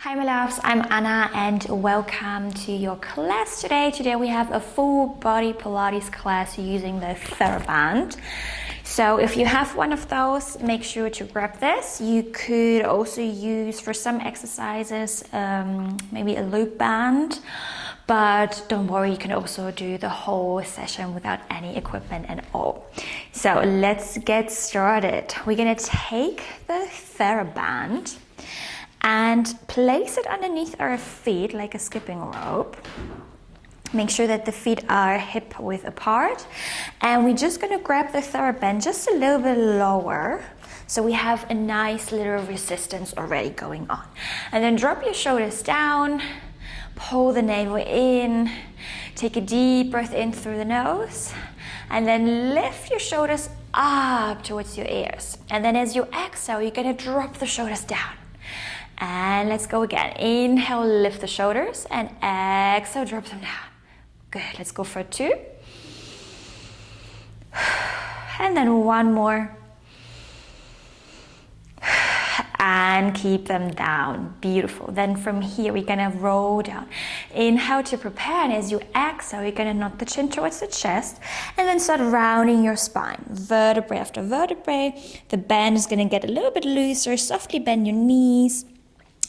Hi my loves, I'm Anna and welcome to your class today. Today we have a full body Pilates class using the Theraband. So if you have one of those, make sure to grab this. You could also use for some exercises maybe a loop band, but don't worry, you can also do the whole session without any equipment at all. So let's get started. We're gonna take the Theraband and place it underneath our feet like a skipping rope. Make sure that the feet are hip width apart. And we're just gonna grab the Theraband just a little bit lower, so we have a nice little resistance already going on. And then drop your shoulders down, pull the navel in, take a deep breath in through the nose, and then lift your shoulders up towards your ears. And then as you exhale, you're gonna drop the shoulders down. And let's go again. Inhale, lift the shoulders, and exhale, drop them down. Good, let's go for 2. And then 1 more. And keep them down. Beautiful. Then from here, we're gonna roll down. Inhale to prepare, and as you exhale, you're gonna nod the chin towards the chest, and then start rounding your spine. Vertebrae after vertebrae. The band is gonna get a little bit looser. Softly bend your knees.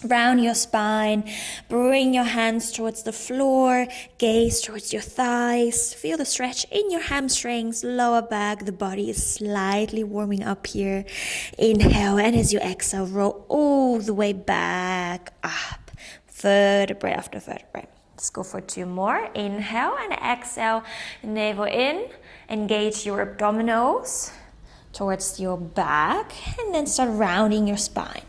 Round your spine, bring your hands towards the floor, gaze towards your thighs, feel the stretch in your hamstrings, lower back, the body is slightly warming up here. Inhale, and as you exhale, roll all the way back up, vertebrae after vertebrae. Let's go for 2 more. Inhale and exhale, navel in, engage your abdominals towards your back, and then start rounding your spine.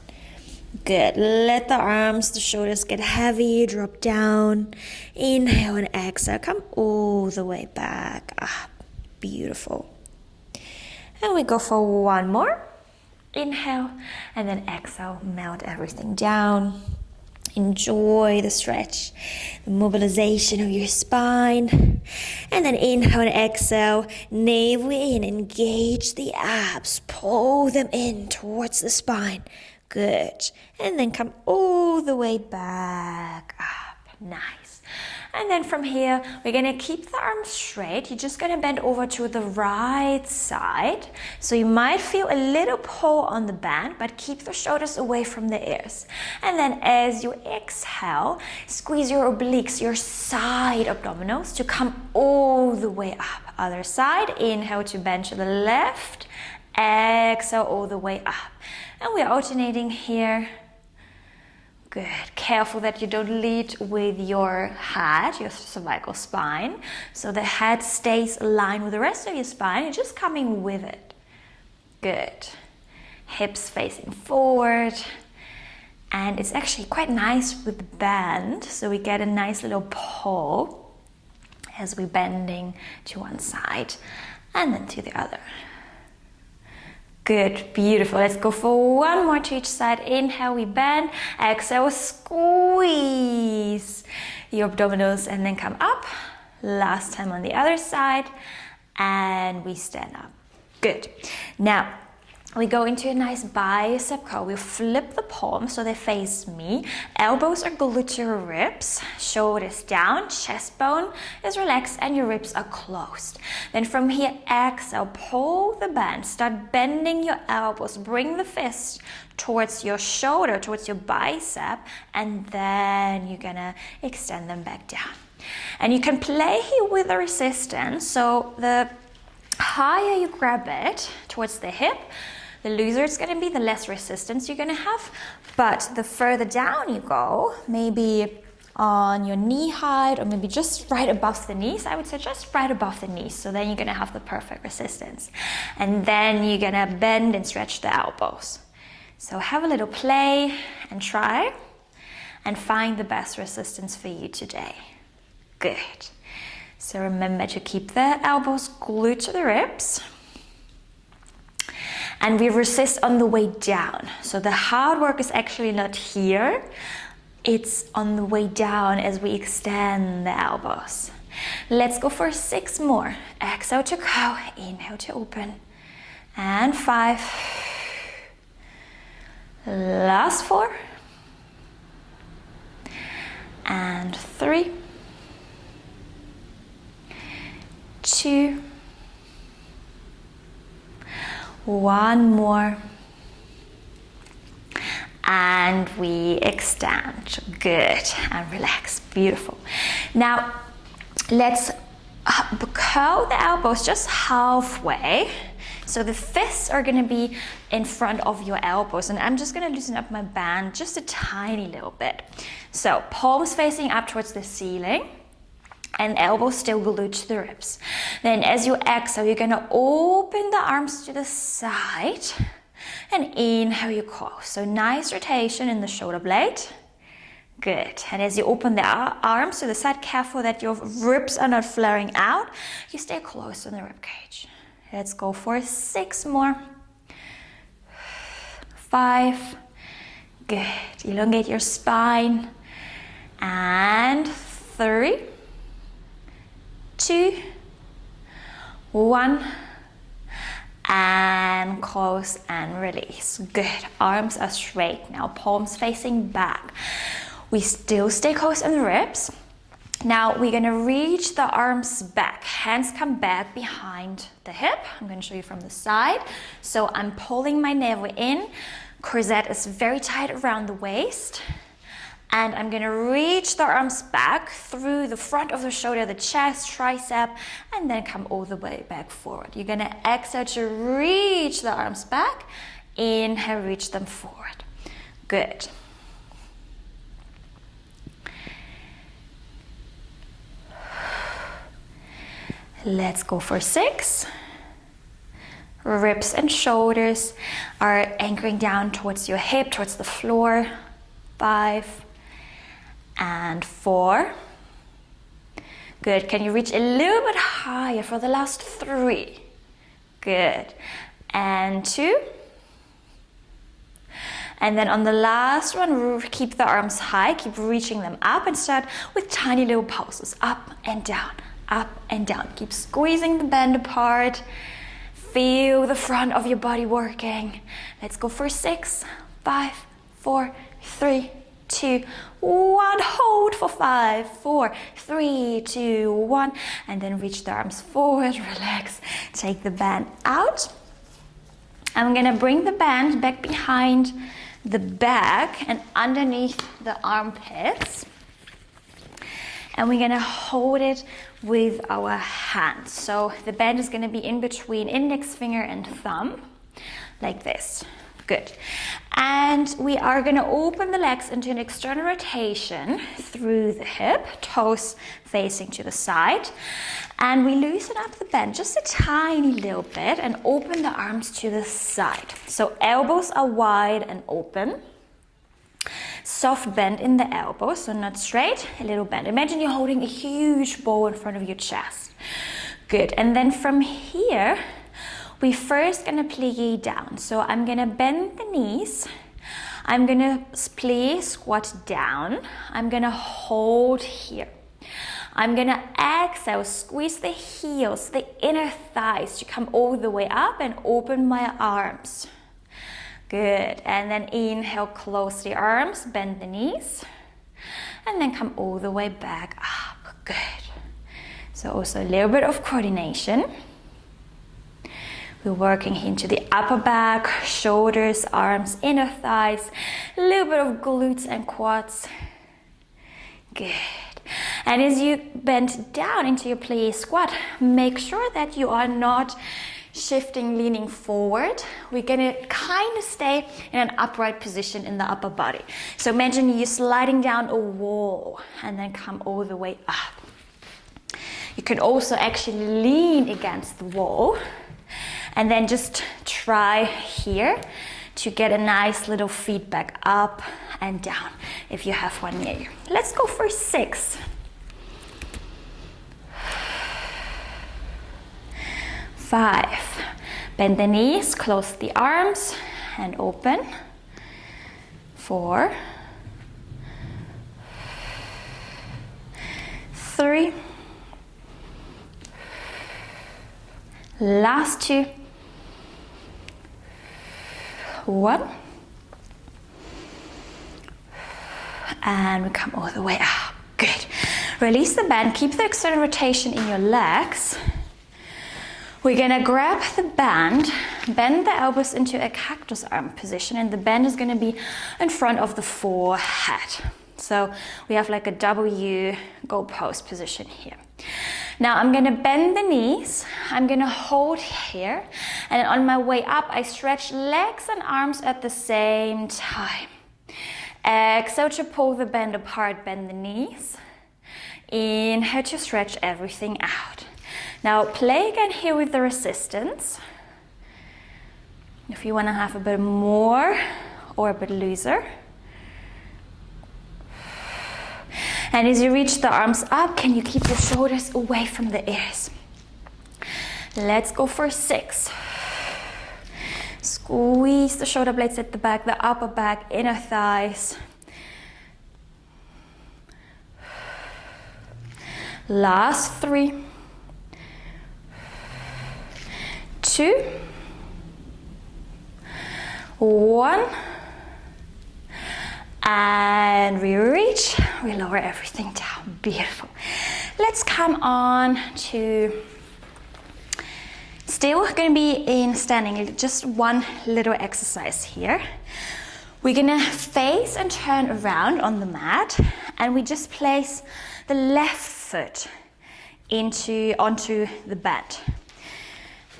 Good. Let the arms, the shoulders get heavy, drop down. Inhale and exhale. Come all the way back up. Beautiful. And we go for 1 more. Inhale and then exhale. Melt everything down. Enjoy the stretch, the mobilization of your spine. And then inhale and exhale. Navel in. Engage the abs. Pull them in towards the spine. Good. And then come all the way back up. Nice. And then from here, we're going to keep the arms straight. You're just going to bend over to the right side. So you might feel a little pull on the band, but keep the shoulders away from the ears. And then as you exhale, squeeze your obliques, your side abdominals to come all the way up. Other side. Inhale to bend to the left. Exhale all the way up. And we're alternating here. Good. Careful that you don't lead with your head, your cervical spine. So the head stays aligned with the rest of your spine. You're just coming with it. Good. Hips facing forward. And it's actually quite nice with the band. So we get a nice little pull as we're bending to one side and then to the other. Good, beautiful. Let's go for 1 more to each side. Inhale, we bend. Exhale, squeeze your abdominals and then come up. Last time on the other side. And we stand up. Good. Now, we go into a nice bicep curl. We flip the palms so they face me. Elbows are glued to your ribs. Shoulders down. Chest bone is relaxed and your ribs are closed. Then from here, exhale. Pull the band. Start bending your elbows. Bring the fist towards your shoulder, towards your bicep. And then you're gonna extend them back down. And you can play here with the resistance. So the higher you grab it towards the hip, the looser it's going to be, the less resistance you're going to have. But the further down you go, maybe on your knee height or maybe just right above the knees, I would say just right above the knees. So then you're going to have the perfect resistance. And then you're going to bend and stretch the elbows. So have a little play and try and find the best resistance for you today. Good. So remember to keep the elbows glued to the ribs. And we resist on the way down. So the hard work is actually not here. It's on the way down as we extend the elbows. Let's go for 6 more. Exhale to go. Inhale to open. And 5. Last 4. and 3, 2, 1 more, and we extend. Good, and relax. Beautiful. Now let's curl the elbows just halfway. So the fists are going to be in front of your elbows, and I'm just going to loosen up my band just a tiny little bit. So palms facing up towards the ceiling, and elbows still glued to the ribs. Then as you exhale, you're going to open the arms to the side, and inhale, you close. So nice rotation in the shoulder blade. Good. And as you open the arms to the side, careful that your ribs are not flaring out. You stay close on the rib cage. Let's go for 6 more. 5. Good. Elongate your spine. And 3, 2, 1. And close and release. Good. Arms are straight now. Palms facing back. We still stay close on the ribs. Now we're going to reach the arms back. Hands come back behind the hip. I'm going to show you from the side. So I'm pulling my navel in. Corset is very tight around the waist. And I'm going to reach the arms back through the front of the shoulder, the chest, tricep, and then come all the way back forward. You're going to exhale to reach the arms back. Inhale, reach them forward. Good. Let's go for 6. Ribs and shoulders are anchoring down towards your hip, towards the floor. 5 and 4. Good. Can you reach a little bit higher for the last 3? Good. And 2. And then on the last one, keep the arms high, keep reaching them up, and start with tiny little pulses, up and down. Up and down. Keep squeezing the band apart. Feel the front of your body working. Let's go for 6, 5, 4, 3, 2, 1. Hold for 5, 4, 3, 2, 1. And then reach the arms forward. Relax. Take the band out. I'm going to bring the band back behind the back and underneath the armpits. And we're going to hold it with our hands. So the band is going to be in between index finger and thumb, like this. Good. And we are going to open the legs into an external rotation through the hip, toes facing to the side. And we loosen up the band just a tiny little bit and open the arms to the side. So elbows are wide and open. Soft bend in the elbows, so not straight, a little bend. Imagine you're holding a huge bowl in front of your chest. Good. And then from here, we're first going to plie down. So I'm going to bend the knees. I'm going to plie, squat down. I'm going to hold here. I'm going to exhale, squeeze the heels, the inner thighs to come all the way up and open my arms. Good. And then inhale, close the arms, bend the knees, and then come all the way back up. Good. So also a little bit of coordination. We're working into the upper back, shoulders, arms, inner thighs, a little bit of glutes and quads. Good. And as you bend down into your plie squat, make sure that you are not shifting, leaning forward. We're gonna kind of stay in an upright position in the upper body. So imagine you're sliding down a wall and then come all the way up. You can also actually lean against the wall and then just try here to get a nice little feedback up and down if you have one near you. Let's go for 6. 5. Bend the knees, close the arms and open. 4. 3. Last 2. 1. And we come all the way up. Release the band, keep the external rotation in your legs. We're gonna grab the band, bend the elbows into a cactus arm position, and the band is gonna be in front of the forehead. So we have like a W goalpost position here. Now I'm gonna bend the knees, I'm gonna hold here, and on my way up, I stretch legs and arms at the same time. Exhale to pull the band apart, bend the knees. Inhale to stretch everything out. Now play again here with the resistance. If you want to have a bit more or a bit looser. And as you reach the arms up, can you keep your shoulders away from the ears? Let's go for 6. Squeeze the shoulder blades at the back, the upper back, inner thighs. Last 3. 2. 1. And we reach, we lower everything down. Beautiful. Let's come on to, still going to be in standing, just one little exercise here. We're going to face and turn around on the mat, and we just place the left foot onto the band.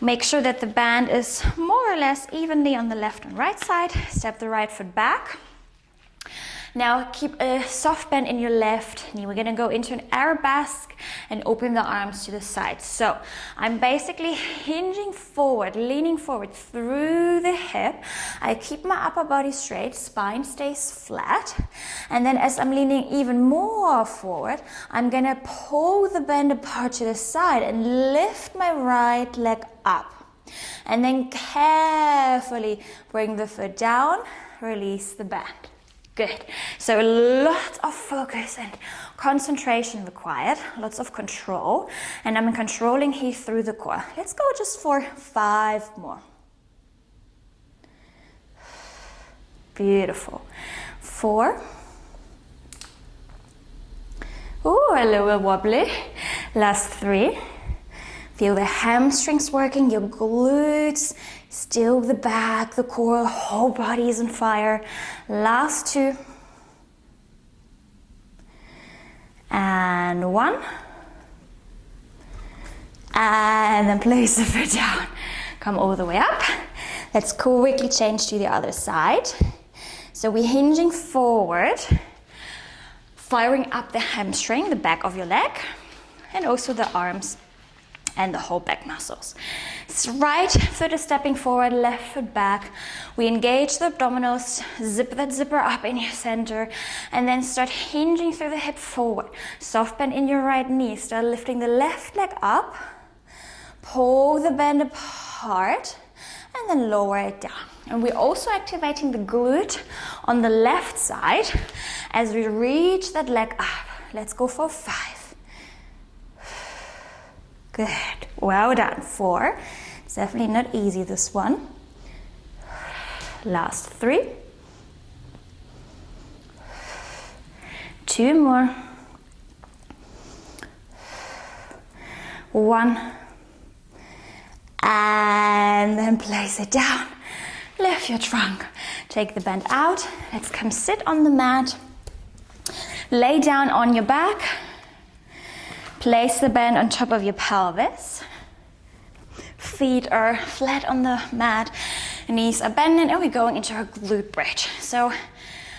Make sure that the band is more or less evenly on the left and right side. Step the right foot back. Now keep a soft bend in your left knee. We're gonna go into an arabesque and open the arms to the side. So I'm basically hinging forward, leaning forward through the hip. I keep my upper body straight, spine stays flat. And then as I'm leaning even more forward, I'm gonna pull the band apart to the side and lift my right leg up. And then carefully bring the foot down, release the band. Good. So lots of focus and concentration required, lots of control. And I'm controlling here through the core. Let's go just for 5 more. Beautiful. 4. Ooh, a little wobbly. Last 3. Feel the hamstrings working, your glutes, still the back, the core, whole body is on fire. Last 2. And 1. And then place the foot down. Come all the way up. Let's quickly change to the other side. So we're hinging forward, firing up the hamstring, the back of your leg, and also the arms and the whole back muscles. Right foot is stepping forward, left foot back. We engage the abdominals, zip that zipper up in your center, and then start hinging through the hip forward. Soft bend in your right knee. Start lifting the left leg up, pull the band apart, and then lower it down. And we're also activating the glute on the left side as we reach that leg up. Let's go for 5. Good. Well done. 4. It's definitely not easy, this one. Last 3. 2 more. 1. And then place it down. Lift your trunk. Take the band out. Let's come sit on the mat. Lay down on your back. Place the band on top of your pelvis. Feet are flat on the mat. Knees are bending, and we're going into our glute bridge. So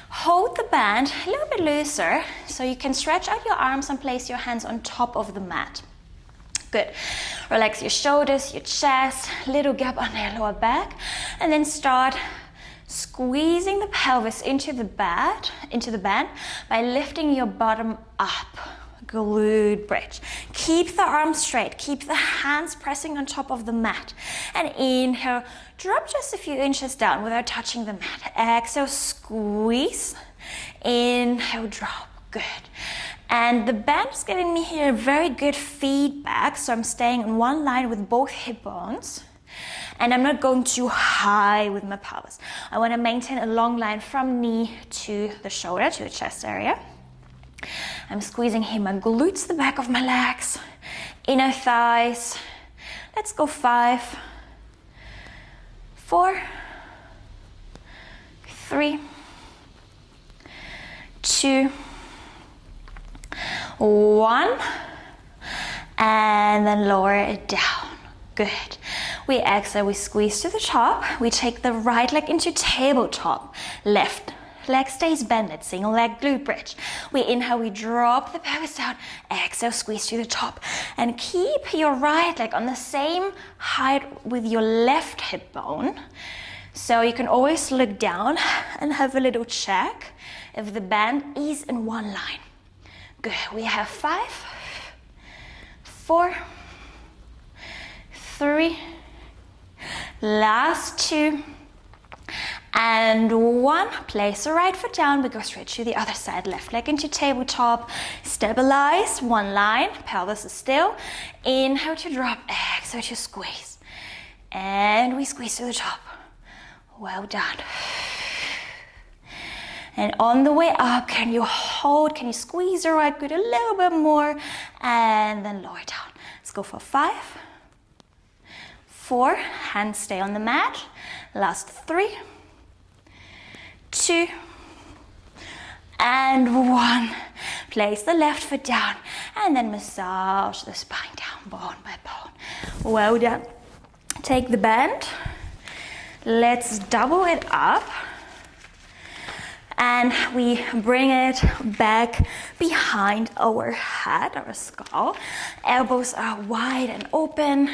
hold the band a little bit looser so you can stretch out your arms and place your hands on top of the mat. Good. Relax your shoulders, your chest, little gap on your lower back, and then start squeezing the pelvis into the band by lifting your bottom up. Glute bridge. Keep the arms straight, keep the hands pressing on top of the mat, and inhale, drop just a few inches down without touching the mat. Exhale, squeeze, inhale, drop. Good. And the band is giving me here very good feedback, so I'm staying in one line with both hip bones, and I'm not going too high with my pelvis. I want to maintain a long line from knee to the shoulder, to the chest area. I'm squeezing here my glutes, the back of my legs, inner thighs. Let's go 5, 4, 3, 2, 1, and then lower it down. Good. We exhale, we squeeze to the top. We take the right leg into tabletop. Left leg stays bended, single leg glute bridge. We inhale, we drop the pelvis down. Exhale, squeeze to the top. And keep your right leg on the same height with your left hip bone. So you can always look down and have a little check if the band is in one line. Good. We have 5, 4, 3, last 2, and 1. Place the right foot down. We go straight to the other side. Left leg into tabletop. Stabilize. One line. Pelvis is still. Inhale to drop. Exhale to squeeze. And we squeeze to the top. Well done. And on the way up, can you hold? Can you squeeze the right glute a little bit more? And then lower down. Let's go for 5, 4. Hands stay on the mat. Last 3, 2, and 1. Place the left foot down and then massage the spine down, bone by bone. Well done. Take the band. Let's double it up. And we bring it back behind our head, our skull. Elbows are wide and open.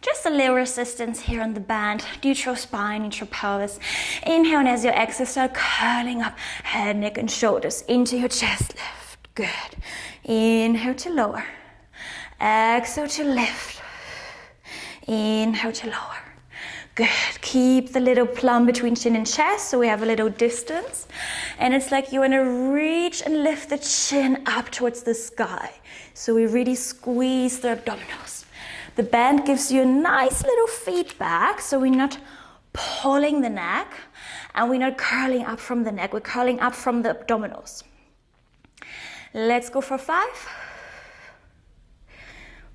Just a little resistance here on the band. Neutral spine, neutral pelvis. Inhale, and as you exhale, start curling up head, neck, and shoulders into your chest lift. Good. Inhale to lower. Exhale to lift. Inhale to lower. Good. Keep the little plum between chin and chest so we have a little distance. And it's like you want to reach and lift the chin up towards the sky. So we really squeeze the abdominals. The band gives you a nice little feedback, so we're not pulling the neck and we're not curling up from the neck. We're curling up from the abdominals. Let's go for 5,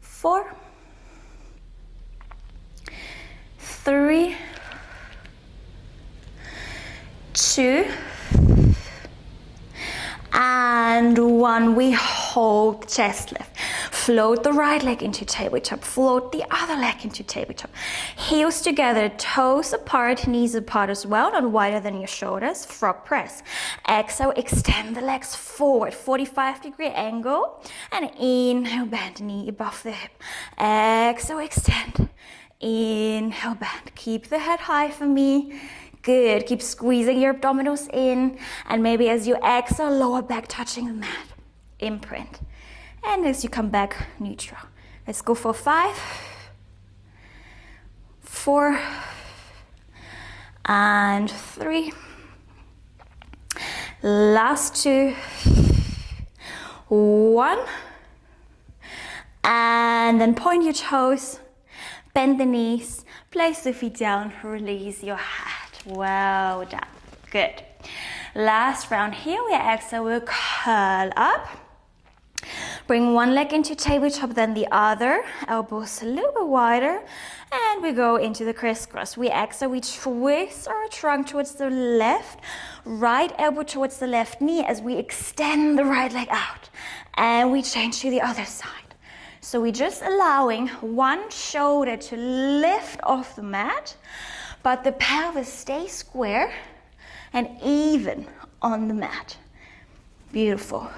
4, 3, 2, and 1. We hold chest lift. Float the right leg into tabletop. Float the other leg into tabletop. Heels together, toes apart, knees apart as well, not wider than your shoulders. Frog press. Exhale, extend the legs forward, 45-degree angle. And inhale, bend knee above the hip. Exhale, extend. Inhale, bend. Keep the head high for me. Good. Keep squeezing your abdominals in. And maybe as you exhale, lower back touching the mat. Imprint. And as you come back, neutral. Let's go for 5, 4, and 3. Last 2, 1. And then point your toes, bend the knees, place the feet down, release your head. Well done. Good. Last round here, we exhale, we'll curl up. Bring one leg into tabletop, then the other. Elbows a little bit wider. And we go into the crisscross. We exhale, we twist our trunk towards the left. Right elbow towards the left knee as we extend the right leg out. And we change to the other side. So we're just allowing one shoulder to lift off the mat, but the pelvis stays square and even on the mat. Beautiful.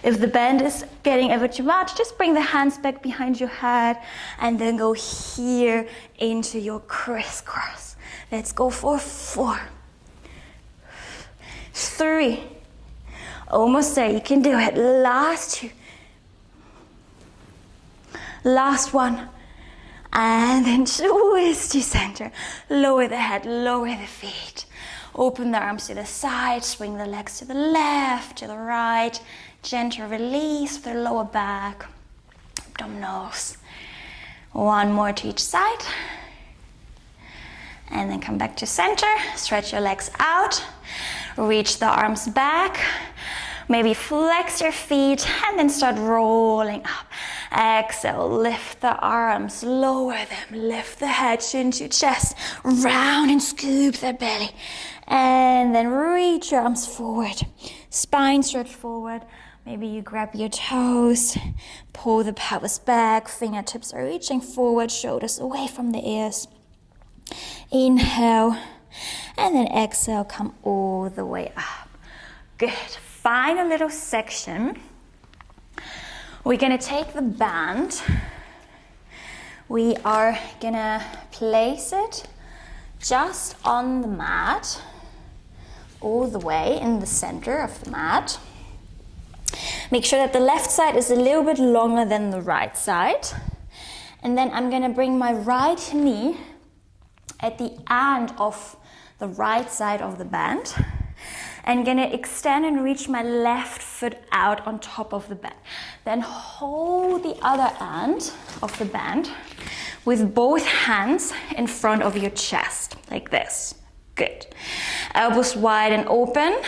If the bend is getting ever too much, just bring the hands back behind your head and then go here into your crisscross. Let's go for 4, 3. Almost there, you can do it. Last 2. Last 1. And then twist to center. Lower the head, lower the feet. Open the arms to the side, swing the legs to the left, to the right. Gentle release of the lower back, abdominals. 1 more to each side. And then come back to center. Stretch your legs out. Reach the arms back. Maybe flex your feet and then start rolling up. Exhale, lift the arms, lower them, lift the head, chin to chest, round and scoop the belly. And then reach your arms forward, spine stretch forward. Maybe you grab your toes, pull the pelvis back, fingertips are reaching forward, shoulders away from the ears. Inhale, and then exhale, come all the way up. Good. Final little section. We're gonna take the band. We are gonna place it just on the mat, all the way in the center of the mat. Make sure that the left side is a little bit longer than the right side. And then I'm gonna bring my right knee at the end of the right side of the band. I'm gonna extend and reach my left foot out on top of the band. Then hold the other end of the band with both hands in front of your chest, like this. Good. Elbows wide and open.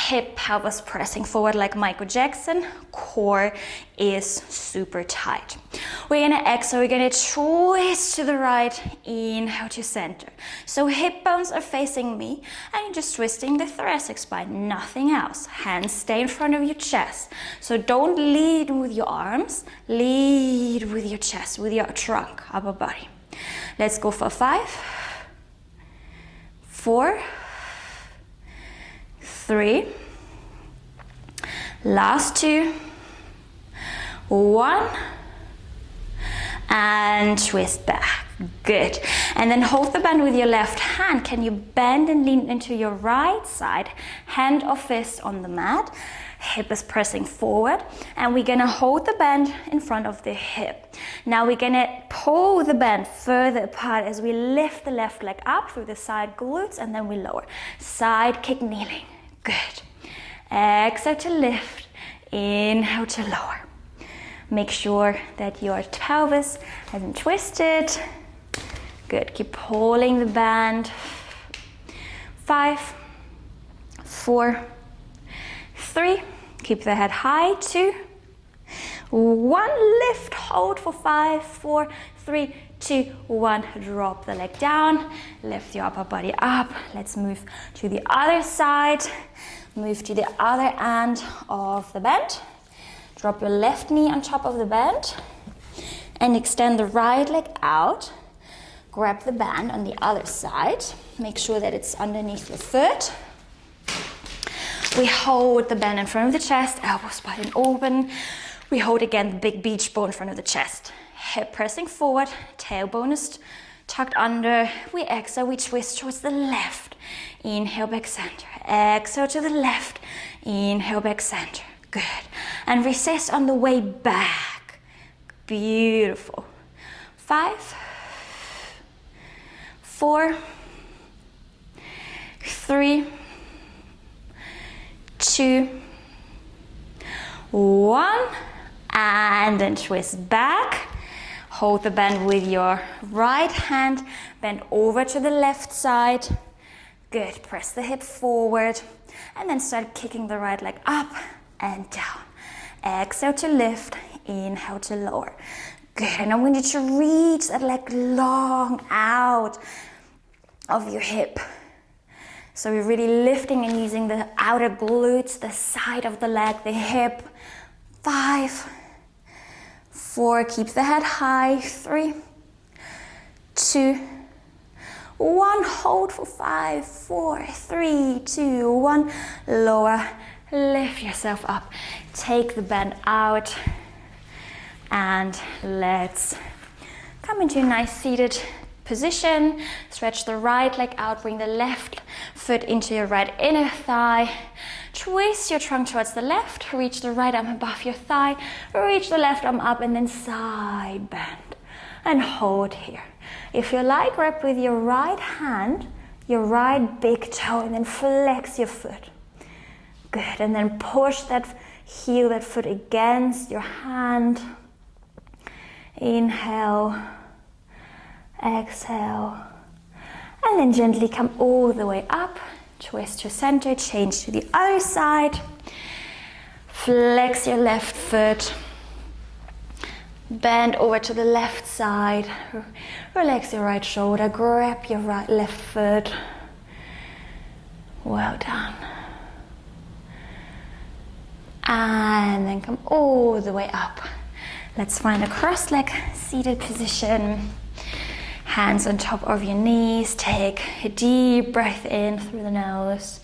Hip pelvis pressing forward like Michael Jackson. Core is super tight. We're gonna exhale, we're gonna twist to the right, inhale to center. So hip bones are facing me and you're just twisting the thoracic spine, nothing else. Hands stay in front of your chest. So don't lead with your arms, lead with your chest, with your trunk, upper body. Let's go for 5, 4, 3, last 2, 1, and twist back. Good. And then hold the band with your left hand. Can you bend and lean into your right side? Hand or fist on the mat. Hip is pressing forward. And we're gonna hold the band in front of the hip. Now we're gonna pull the band further apart as we lift the left leg up through the side glutes and then we lower. Side kick kneeling. Good. Exhale to lift. Inhale to lower. Make sure that your pelvis hasn't twisted. Good. Keep pulling the band. 5, 4, 3. Keep the head high. 2, 1. Lift. Hold for 5, 4, 3, 2, 1. Drop the leg down. Lift your upper body up. Let's move to the other side. Move to the other end of the band. Drop your left knee on top of the band and extend the right leg out. Grab the band on the other side. Make sure that it's underneath your foot. We hold the band in front of the chest, elbows wide and open. We hold again the big beach ball in front of the chest. Hip pressing forward, tailbone is tucked under. We exhale, we twist towards the left. Inhale, back center. Exhale to the left. Inhale, back center. Good. And recess on the way back. Beautiful. 5, 4, 3, 2, 1. And then twist back. Hold the band with your right hand. Bend over to the left side. Good. Press the hip forward. And then start kicking the right leg up and down. Exhale to lift. Inhale to lower. Good. And I want you to reach that leg long out of your hip. So we're really lifting and using the outer glutes, the side of the leg, the hip. 5, 4, keep the head high. 3, 2, 1. Hold for 5, 4, 3, 2, 1. Lower. Lift yourself up. Take the band out. And let's come into a nice seated position. Stretch the right leg out. Bring the left foot into your right inner thigh. Twist your trunk towards the left. Reach the right arm above your thigh. Reach the left arm up and then side bend. And hold here. If you like, grab with your right hand, your right big toe, and then flex your foot. Good. And then push that heel, that foot against your hand. Inhale. Exhale. And then gently come all the way up. Twist to center, change to the other side. Flex your left foot. Bend over to the left side. Relax your right shoulder. Grab your left foot. Well done. And then come all the way up. Let's find a cross-leg seated position. Hands on top of your knees. Take a deep breath in through the nose.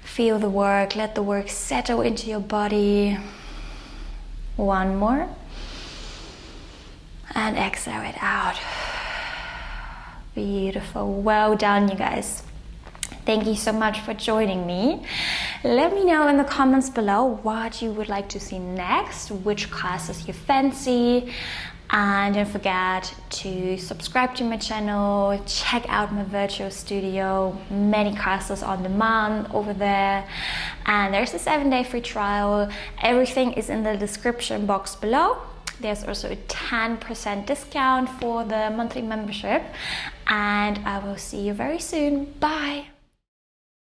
Feel the work. Let the work settle into your body. One more. And exhale it out. Beautiful. Well done, you guys. Thank you so much for joining me. Let me know in the comments below what you would like to see next, which classes you fancy. And don't forget to subscribe to my channel, check out my virtual studio, many classes on demand over there. And there's a 7-day free trial. Everything is in the description box below. There's also a 10% discount for the monthly membership. And I will see you very soon. Bye.